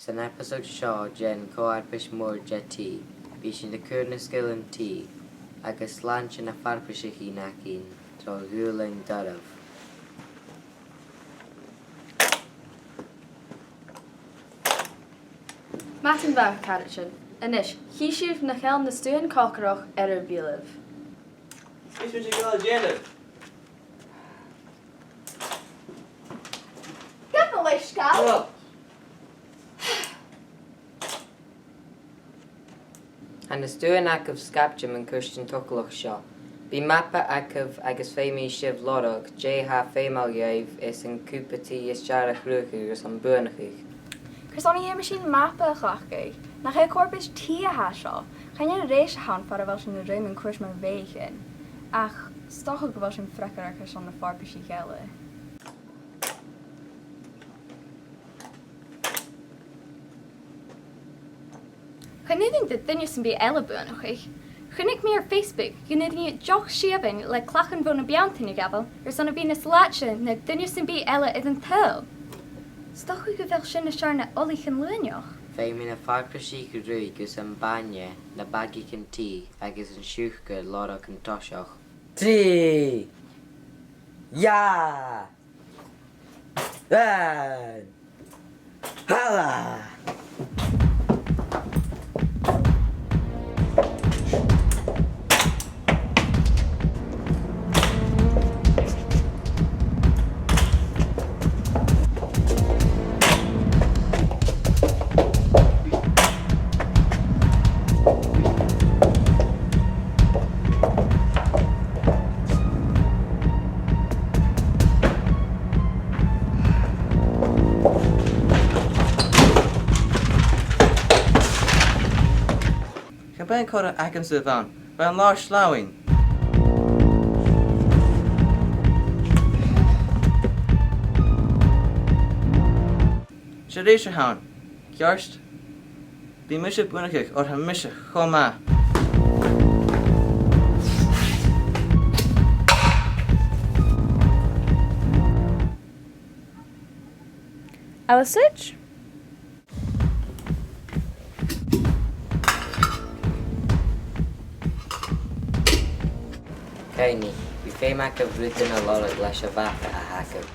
San episode seo gen Fharpais mór de tí, bhí sin de cúr na Sgoil an tí, agus sláán sin na Fharpais í nachcín tro dhúlainn darmh. Martin bheith cadit sin. Inis, hí siúd na cheann na stúin cócaroch ar a bhíolah. Is wat je wel Janet? Gan na leis scail? Ja. An is dúin acah scapteam an custin tucalach seo. Bhí mappa acah agus féimí sibh lorach, ha féimeáil dhéobh is an cúpatí is tearach ruúcha agus an buanachich. Cos o'n i sin mappa a chhlachgaig, nach e corbis tí a hasio, chan yn reis a han far a fel sy'n rhaid yn cwrs mewn feichin, ach stochol gyfel sy'n ffrecar ac yn na Fharpais i gele. Chan nid yn dydyn sy'n bu elabwn o'ch eich. Chynnig mi ar Facebook, gynnyd ni joch siafyn le clachan fwn y biantyn i gafel, son y bu nes latcha na dyn sy'n bu ela iddyn tyl. Stochol gyfel sy'n y siarna olich yn lwynioch. Féimí na Fharpais go rúig gus an baine na bagigh an tí agus an siúchca lorach an toiseach. Trí! Ja! One! Hala! Ben caught agam sy fan, ben lar slawing. Siadéis a hawn, Gjarst, bí mishe bunachich or ha mishe choma. Alisage? Caini, bhí féim acah ruútain a lorach leis a bhacha a hacah.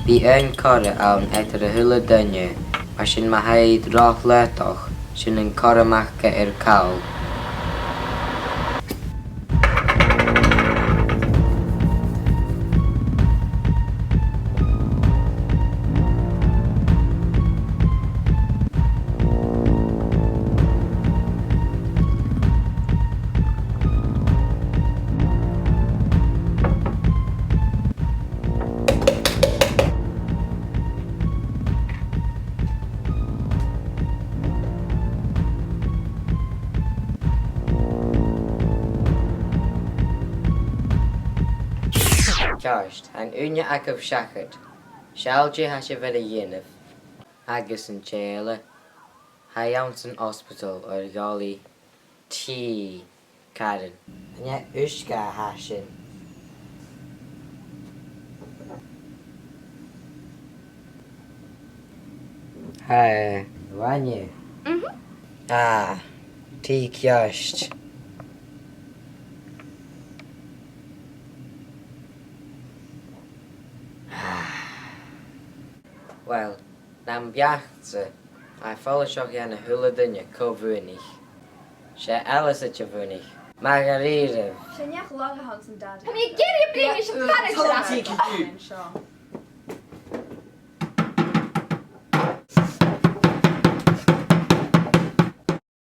Bhí an cara ann ag ar a thula duine, mar sin ma haid rách leatoch sin an caramachcha ar cáil. Gjarst, an úne acah seachad, seáilte ha sé bheith a dhéanamh, agus an téile, ha ann an ospidal ar gálaí tí caran. Ane uisce ha sin. Ha, bhaine? Tí ceist. Wel, na'n biachta, a ffola sioch gan y hwla dynia co-fwynich. Se Alice at y fwynich. Margarita. Sy'n iach log a hons yn dad. Come here, get it, please. Tell him to take you.